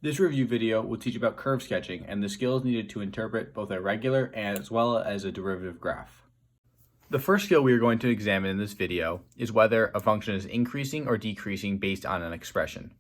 This review video will teach about curve sketching and the skills needed to interpret both a regular as well as a derivative graph. The first skill we are going to examine in this video is whether a function is increasing or decreasing based on an expression.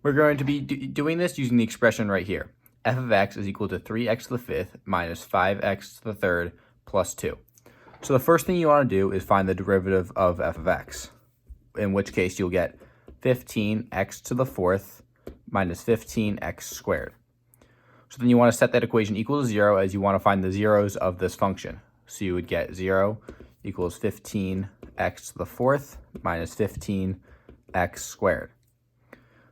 We're going to be doing this using the expression right here. F of x is equal to 3x to the fifth minus 5x to the third plus 2. So the first thing you want to do is find the derivative of f of x, in which case you'll get 15x to the fourth minus 15x squared. So then you want to set that equation equal to 0 as you want to find the zeros of this function. So you would get 0 equals 15x to the fourth minus 15x squared.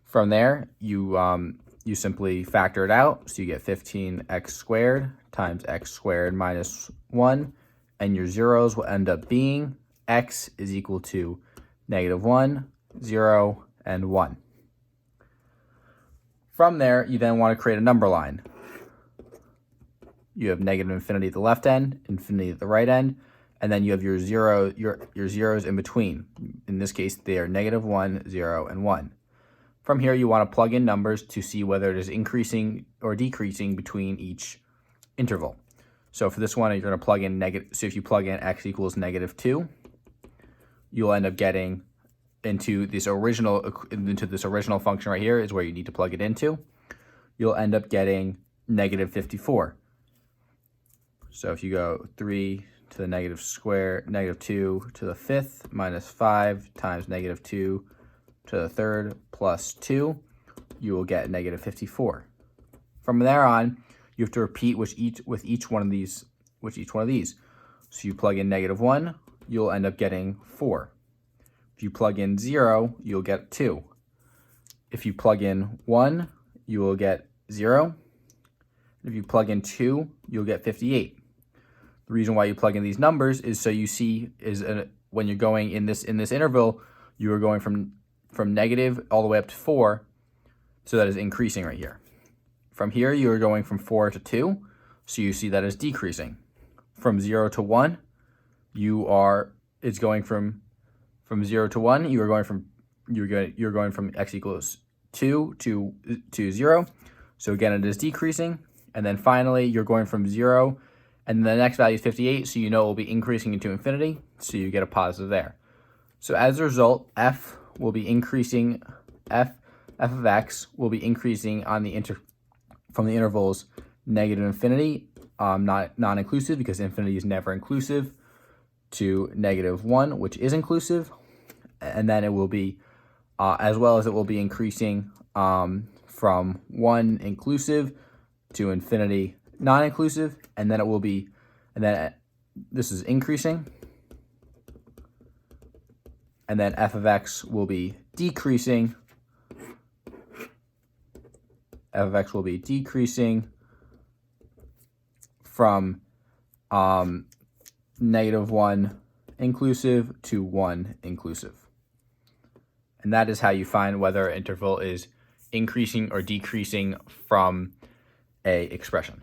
From there, you simply factor it out. So you get 15x squared times x squared minus 1. And your zeros will end up being x is equal to -1, 0, and 1. From there, you then want to create a number line. You have negative infinity at the left end, infinity at the right end, and then you have your zeros in between. In this case, they are -1, 0, and 1. From here, you want to plug in numbers to see whether it is increasing or decreasing between each interval. So for this one, you're going to plug in negative. So if you plug in x equals -2, you'll end up getting into this original function right here is where you need to plug it into. You'll end up getting -54. So if you go 3 to the -2 to the fifth minus 5 times -2 to the third plus 2, you will get -54. From there on, you have to repeat with each one of these. So you plug in -1, you'll end up getting 4. If you plug in 0, you'll get 2. If you plug in 1, you will get 0. If you plug in 2, you'll get 58. The reason why you plug in these numbers is so you see when you're going in this interval, you are going from negative all the way up to 4, so that is increasing right here. From here, you are going from 4 to 2, so you see that is decreasing. From 0 to 1, it's going from 0 to 1, you're going from x equals 2 to 0. So again, it is decreasing. And then finally, you're going from 0, and the next value is 58, so you know it will be increasing into infinity, so you get a positive there. So as a result, f will be increasing, f of x will be increasing on from the intervals -infinity, non-inclusive because infinity is never inclusive, to -1, which is inclusive, and then it will be, as well as it will be increasing from 1 inclusive to infinity non-inclusive, and then it will be, this is increasing, and then f of x will be decreasing. F of x will be decreasing from -1 inclusive to 1 inclusive. And that is how you find whether an interval is increasing or decreasing from a expression.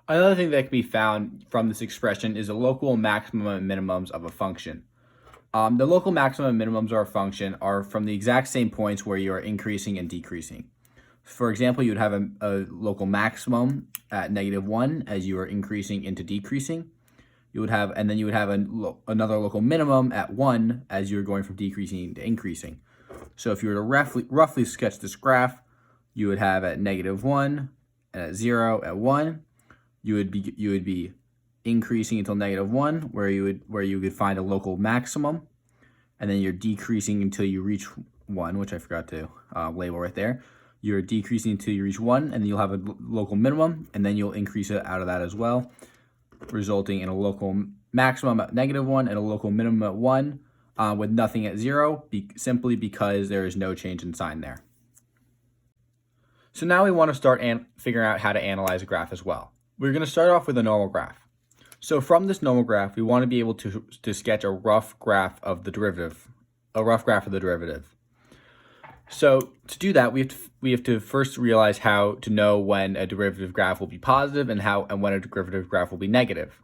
Another thing that can be found from this expression is the local maximum and minimums of a function. The local maximum and minimums of a function are from the exact same points where you are increasing and decreasing. For example, you would have a local maximum at -1 as you are increasing into decreasing. And then you would have another local minimum at 1 as you're going from decreasing to increasing. So if you were to roughly sketch this graph, you would have at -1 and at 0 at 1, you would be increasing until -1, where you could find a local maximum, and then you're decreasing until you reach 1, which I forgot to label right there. You're decreasing until you reach 1, and then you'll have a local minimum, and then you'll increase it out of that as well, resulting in a local maximum at -1 and a local minimum at 1, with nothing at 0, simply because there is no change in sign there. So now we want to start figuring out how to analyze a graph as well. We're going to start off with a normal graph. So from this normal graph, we want to be able to sketch a rough graph of the derivative. So to do that, we have to first realize how to know when a derivative graph will be positive and when a derivative graph will be negative.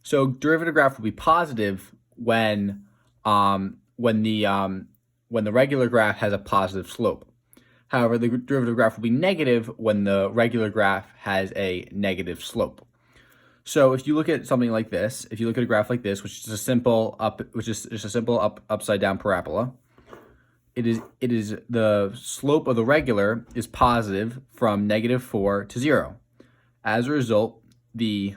So derivative graph will be positive when the regular graph has a positive slope. However, the derivative graph will be negative when the regular graph has a negative slope. So if you look at something like this, if you look at a graph like this, which is a simple upside down parabola, it is the slope of the regular is positive from -4 to 0. As a result, the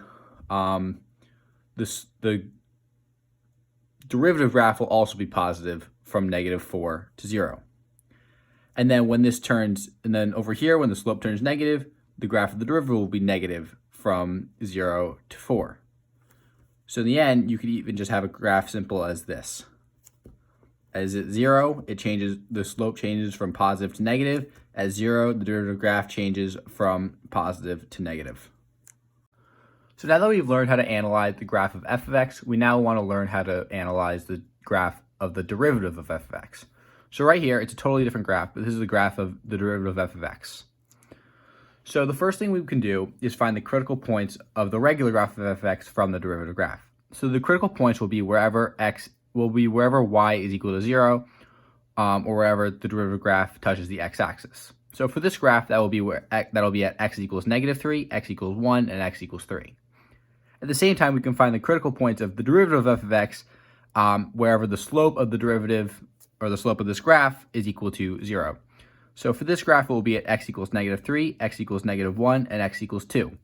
derivative graph will also be positive from -4 to 0. And then over here, when the slope turns negative, the graph of the derivative will be negative from 0 to 4. So in the end, you could even just have a graph simple as this. As at 0, the slope changes from positive to negative. At 0, the derivative graph changes from positive to negative. So now that we've learned how to analyze the graph of f of x, we now want to learn how to analyze the graph of the derivative of f of x. So right here, it's a totally different graph, but this is the graph of the derivative of f of x. So the first thing we can do is find the critical points of the regular graph of f of x from the derivative graph. So the critical points will be wherever y is equal to 0, or wherever the derivative graph touches the x-axis. So for this graph, that'll be at x equals -3, x equals 1, and x equals 3. At the same time, we can find the critical points of the derivative of f of x wherever the slope of the derivative, or the slope of this graph, is equal to 0. So for this graph, it will be at x equals -3, x equals -1, and x equals 2.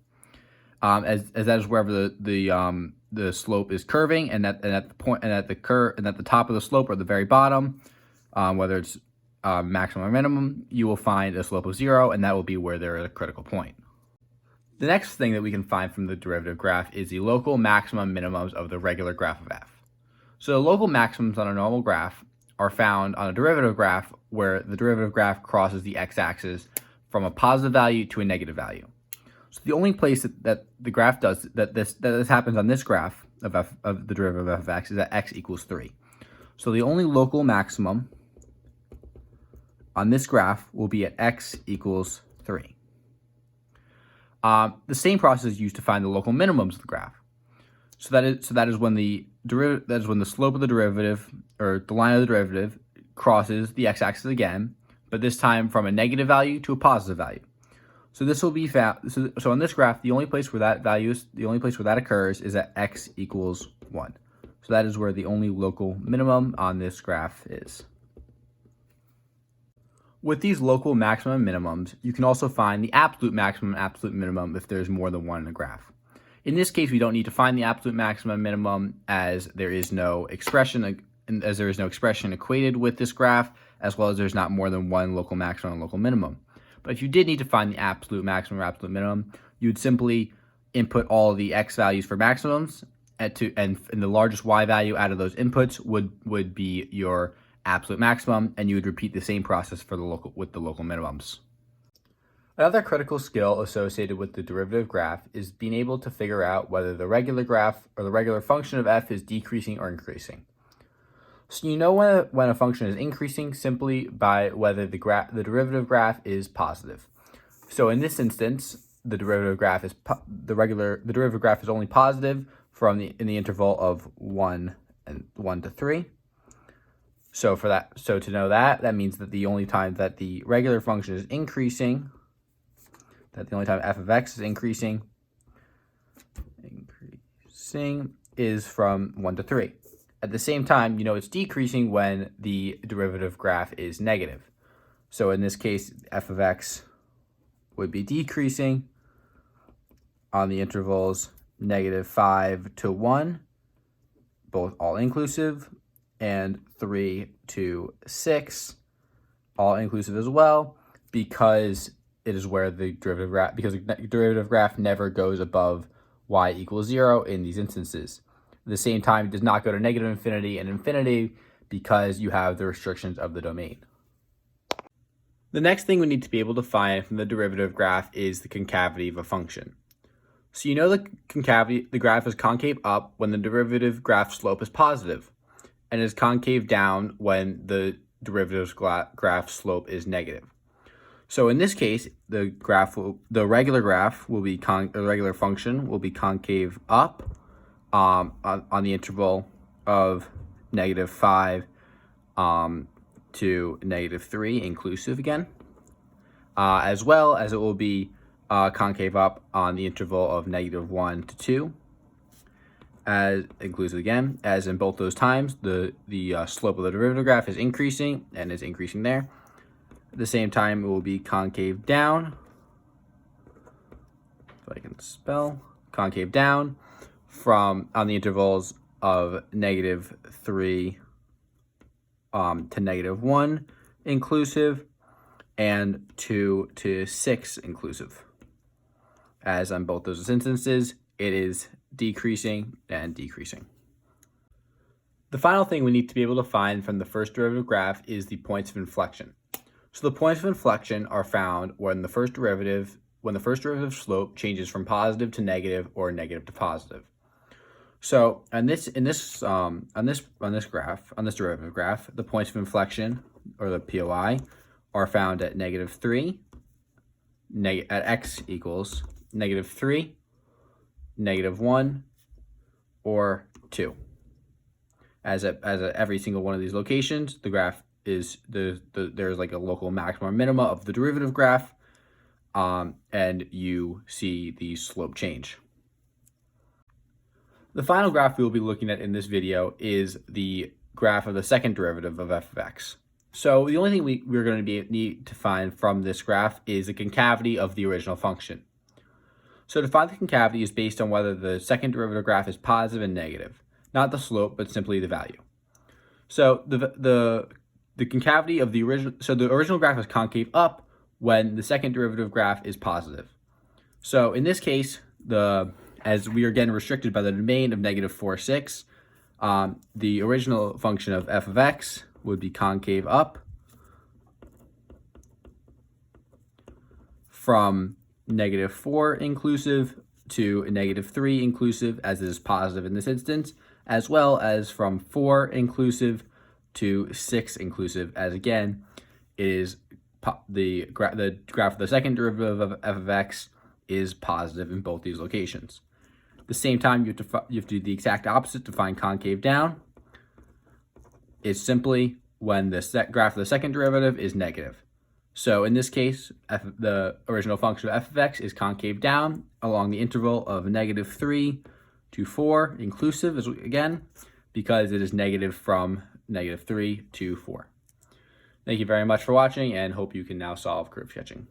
As that is wherever the slope is curving, and at the top of the slope or the very bottom, whether it's maximum or minimum, you will find a slope of 0, and that will be where there is a critical point. The next thing that we can find from the derivative graph is the local maximum minimums of the regular graph of f. So the local maximums on a normal graph are found on a derivative graph where the derivative graph crosses the x-axis from a positive value to a negative value. So the only place that the graph does that this happens on this graph of the derivative of f of x is at x equals 3. So the only local maximum on this graph will be at x equals 3. The same process is used to find the local minimums of the graph. So that is when the slope of the derivative, or the line of the derivative, crosses the x-axis again, but this time from a negative value to a positive value. So this will be found. So on this graph, the only place where that occurs is at x equals 1. So that is where the only local minimum on this graph is. With these local maximum minimums, you can also find the absolute maximum and absolute minimum if there's more than one in a graph. In this case, we don't need to find the absolute maximum minimum as there is no expression equated with this graph, as well as there's not more than one local maximum and local minimum. But if you did need to find the absolute maximum or absolute minimum, you would simply input all of the x values for maximums, and the largest y value out of those inputs would be your absolute maximum, and you would repeat the same process with the local minimums. Another critical skill associated with the derivative graph is being able to figure out whether the regular graph or the regular function of f is decreasing or increasing. So you know when a function is increasing simply by whether the derivative graph is positive. So in this instance, the derivative graph is only positive in the interval of 1 to 3. So to know that means that the only time that the regular function is increasing, that the only time f of x is increasing is from 1 to 3. At the same time, you know it's decreasing when the derivative graph is negative. So in this case, f of x would be decreasing on the intervals -5 to 1, both all inclusive, and 3 to 6, all inclusive as well, because it is where the derivative graph never goes above y equals 0 in these instances. At the same time, it does not go to negative infinity and infinity because you have the restrictions of the domain. The next thing we need to be able to find from the derivative graph is the concavity of a function. So you know the graph is concave up when the derivative graph slope is positive, and is concave down when the derivative graph slope is negative. So in this case, the regular function will be concave up on the interval of -5 to -3 inclusive again. as well as it will be concave up on the interval of -1 to 2, as inclusive again, as in both those times, the slope of the derivative graph is increasing and is increasing there. At the same time, it will be concave down, if I can spell, concave down from on the intervals of -3 to -1 inclusive and 2 to 6 inclusive. As on both those instances, it is decreasing and decreasing. The final thing we need to be able to find from the first derivative graph is the points of inflection. So the points of inflection are found when the first derivative slope changes from positive to negative or negative to positive. So on this derivative graph, the points of inflection, or the POI, are found at -3, at x equals -3, -1, or 2. As at every single one of these locations, the graph is there's like a local maximum or minima of the derivative graph, and you see the slope change. The final graph we will be looking at in this video is the graph of the second derivative of f of x. So the only thing we're going to need to find from this graph is the concavity of the original function. So to find the concavity is based on whether the second derivative graph is positive and negative, not the slope, but simply the value. So the concavity of the original graph is concave up when the second derivative graph is positive. So in this case, as we are again restricted by the domain of -4, 6, the original function of f of x would be concave up from -4 inclusive to -3 inclusive, as it is positive in this instance, as well as from 4 inclusive to 6 inclusive, as again is the graph of the second derivative of f of x is positive in both these locations. At the same time, you have to do the exact opposite to find concave down. It's simply when the graph of the second derivative is negative. So in this case, the original function of f of x is concave down along the interval of -3 to 4 inclusive, again, because it is negative from -3 to 4. Thank you very much for watching, and hope you can now solve curve sketching.